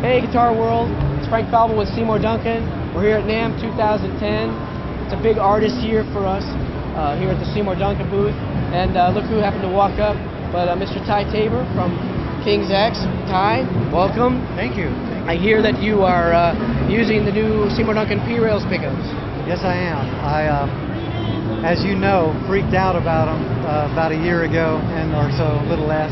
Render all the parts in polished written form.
Hey Guitar World, it's Frank Falvo with Seymour Duncan. We're here at NAMM 2010. It's a big artist year for us here at the Seymour Duncan booth. And look who happened to walk up, but Mr. Ty Tabor from King's X. Ty, welcome. Thank you. I hear that you are using the new Seymour Duncan P-Rails pickups. Yes, I am. I, as you know, freaked out about them about a year ago, or so, a little less.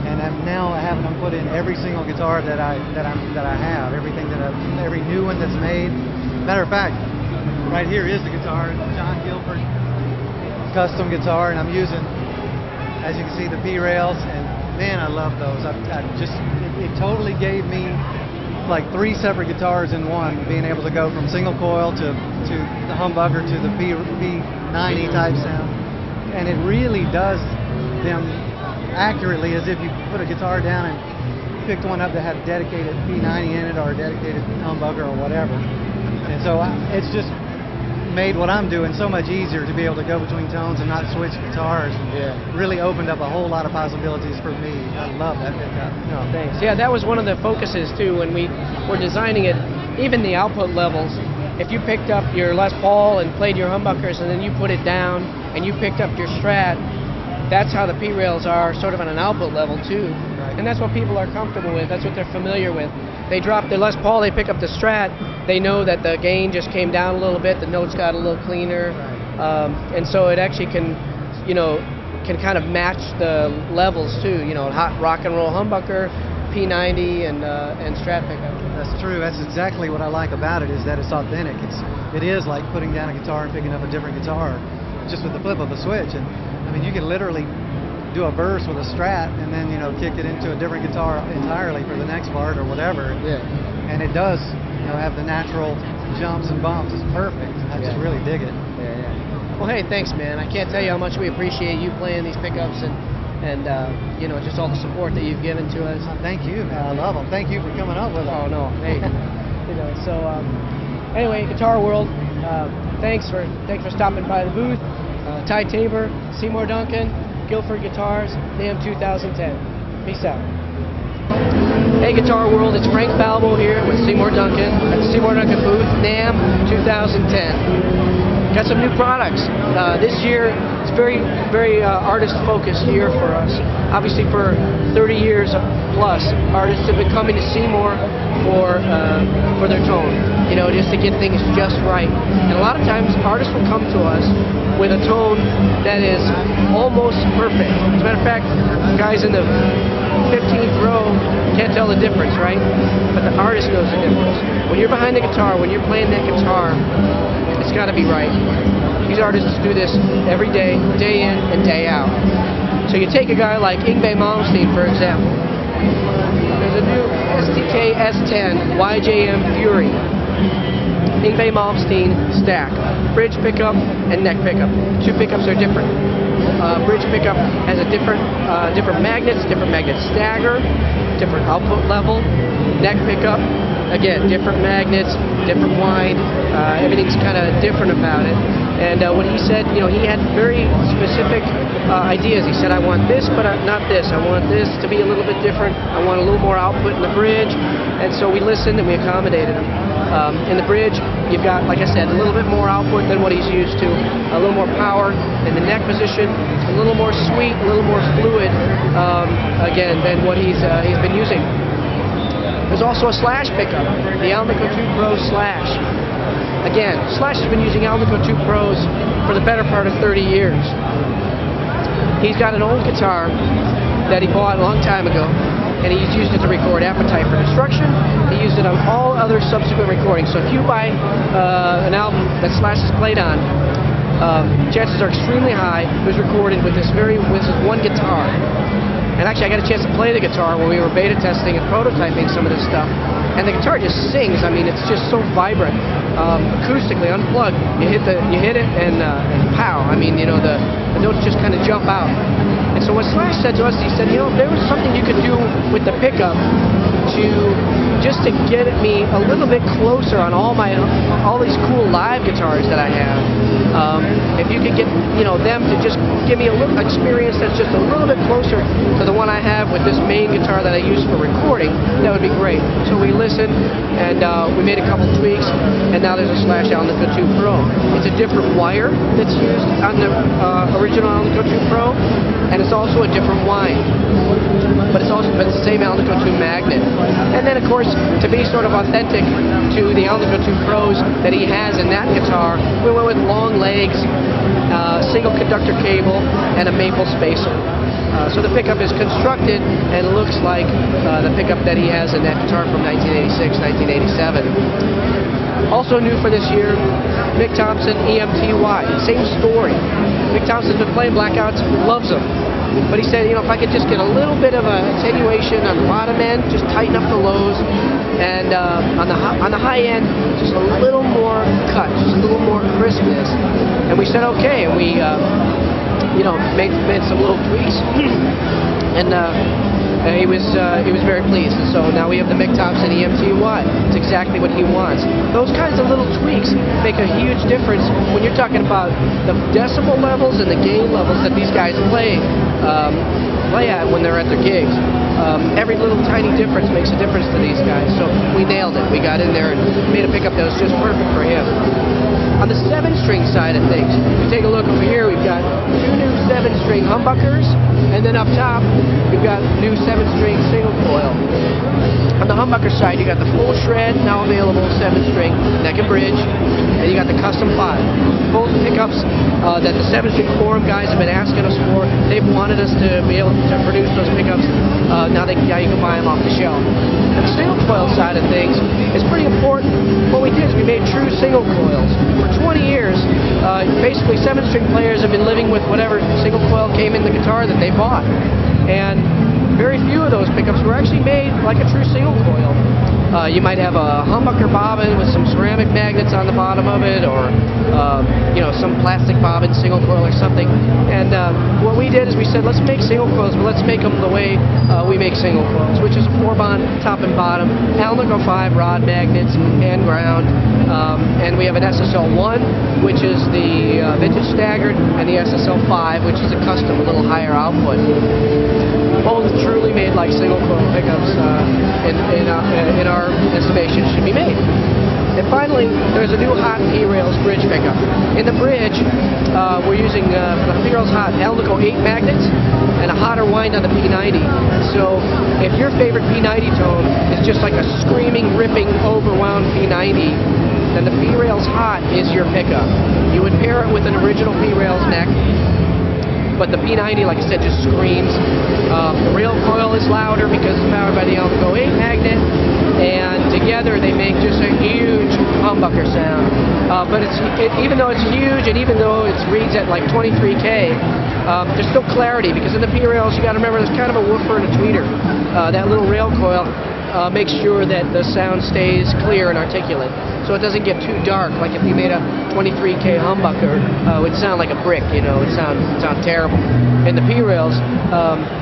And I'm now having them put in every single guitar that I have, every new one that's made. Matter of fact, right here is the guitar, John Guilford custom guitar, and I'm using, as you can see, the P-Rails, and man, I love those. It totally gave me like 3 separate guitars in one, being able to go from single coil to the humbucker to the P90 type sound, and it really does them accurately as if you put a guitar down and picked one up that had a dedicated P90 in it or a dedicated humbucker or whatever. And so it's just made what I'm doing so much easier to be able to go between tones and not switch guitars. Yeah. Really opened up a whole lot of possibilities for me. I love that pickup. No, thanks. Yeah, that was one of the focuses too when we were designing it. Even the output levels, if you picked up your Les Paul and played your humbuckers and then you put it down and you picked up your Strat, that's how the P-Rails are, sort of on an output level too. Right. And that's what people are comfortable with, that's what they're familiar with. They drop their Les Paul, they pick up the Strat, they know that the gain just came down a little bit, the notes got a little cleaner, right. And so it actually can, can kind of match the levels too, hot rock and roll humbucker, P90 and Strat pickup. That's true. That's exactly what I like about it, is that it's authentic. It is like putting down a guitar and picking up a different guitar, just with the flip of a switch. And I mean, you can literally do a verse with a Strat and then kick it into a different guitar entirely for the next part or whatever. Yeah. And it does have the natural jumps and bumps. It's perfect. I just really dig it. Yeah. Well, hey, thanks, man. I can't tell you how much we appreciate you playing these pickups and just all the support that you've given to us. Thank you, man. I love them. Thank you for coming up with them. Oh no, hey. Anyway, Guitar World, thanks for stopping by the booth. Ty Tabor, Seymour Duncan, Guilford Guitars, NAMM 2010. Peace out. Hey Guitar World, it's Frank Falvo here with Seymour Duncan at the Seymour Duncan booth, NAMM 2010. Got some new products. This year, it's very artist-focused year for us. Obviously, for 30 years plus, artists have been coming to Seymour for their tone, just to get things just right. And a lot of times, artists will come to us with a tone that is almost perfect. As a matter of fact, guys in the 15th row can't tell the difference, right? But the artist knows the difference. When you're behind the guitar, when you're playing that guitar, it's got to be right. These artists do this every day, day in and day out. So you take a guy like Malmsteen, for example. There's a new STK S10 YJM Fury. Malmsteen stack. Bridge pickup and neck pickup. 2 pickups are different. Bridge pickup has a different magnets, different magnet stagger, different output level. Neck pickup, again, different magnets, different wind. Everything's kind of different about it. And when he said, he had very specific ideas. He said, I want this, but not this. I want this to be a little bit different. I want a little more output in the bridge. And so we listened and we accommodated him. In the bridge, you've got, like I said, a little bit more output than what he's used to, a little more power. In the neck position, a little more sweet, a little more fluid, again, than what he's been using. There's also a Slash pickup, the Alnico 2 Pro Slash. Again, Slash has been using Alnico 2 Pros for the better part of 30 years. He's got an old guitar that he bought a long time ago, and he's used it to record Appetite for Destruction. He used it on all other subsequent recordings. So if you buy an album that Slash has played on, chances are extremely high it was recorded with this one guitar. And actually, I got a chance to play the guitar when we were beta testing and prototyping some of this stuff. And the guitar just sings. I mean, it's just so vibrant. Acoustically, unplugged, you hit it, and pow! I mean, the notes just kind of jump out. And so what Slash said to us, he said, if there was something you could do with the pickup to get me a little bit closer on all these cool live guitars that I have. If you could get them to just give me a little experience that's just a little bit closer to the one one I have with this main guitar that I use for recording, that would be great. So we listened, and we made a couple tweaks, and now there's a Slash Alnico 2 Pro. It's a different wire that's used on the original Alnico 2 Pro, and it's also a different wind. But it's the same Alnico 2 magnet. And then, of course, to be sort of authentic to the Alnico 2 Pros that he has in that guitar, we went with long legs, single conductor cable, and a maple spacer. So the pickup is constructed and looks like the pickup that he has in that guitar from 1986, 1987. Also new for this year, Mick Thomson EMTY. Same story. Mick Thomson's been playing Blackouts, loves them. But he said, you know, if I could just get a little bit of a attenuation on the bottom end, just tighten up the lows, and on the high end, just a little more cut, just a little more crispness. And we said okay, and we you know, made some little tweaks, and he was very pleased. And so now we have the Mick Thomson EMTY. It's exactly what he wants. Those kinds of little tweaks make a huge difference when you're talking about the decibel levels and the gain levels that these guys play at when they're at their gigs. Every little tiny difference makes a difference to these guys. So we nailed it. We got in there and made a pickup that was just perfect for him. On the 7-string side of things, if you take a look over here, we've got 2 new 7-string humbuckers, and then up top, we've got new 7-string single coil. On the humbucker side, you got the full shred, now available 7-string neck and bridge, and you got the custom 5. Both pickups that the 7-string forum guys have been asking us for. They've wanted us to be able to produce those pickups. Now you can buy them off the shelf. And the single coil side of things is pretty important. What we did is we made true single coils. For 20 years, basically 7-string players have been living with whatever single coil came in the guitar that they bought. And very few of those pickups were actually made like a true single coil. You might have a humbucker bobbin with some ceramic magnets on the bottom of it, or you know, some plastic bobbin single coil or something. And what we did is we said, let's make single coils, but let's make them the way we make single coils, which is a 4-bond top and bottom, Alnico 5 rod magnets, hand ground, and we have an SSL1, which is the vintage staggered, and the SSL5, which is a custom, a little higher output. Both truly made like single coil pickups in our estimation should be made. And finally, there's a new hot P-Rails bridge pickup. In the bridge, we're using for the P-Rails hot Alnico 8 magnets and a hotter wind on the P90. So if your favorite P90 tone is just like a screaming, ripping, overwound P90, then the P-Rails hot is your pickup. You would pair it with an original P-Rails neck, but the P90, like I said, just screams. The rail coil is louder because it's powered by the Alnico 8 magnet, and together they make just a huge humbucker sound. But even though it's huge, and even though it reads at like 23K, there's still clarity, because in the P-Rails, you got to remember, there's kind of a woofer and a tweeter. That little rail coil makes sure that the sound stays clear and articulate, so it doesn't get too dark. Like if you made a 23K humbucker, it would sound like a brick, you know, it would sound terrible. In the P-Rails,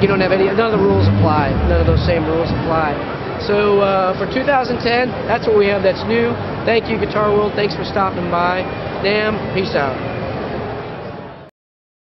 you don't have none of the rules apply. None of those same rules apply. So for 2010, that's what we have that's new. Thank you, Guitar World. Thanks for stopping by. NAMM, peace out.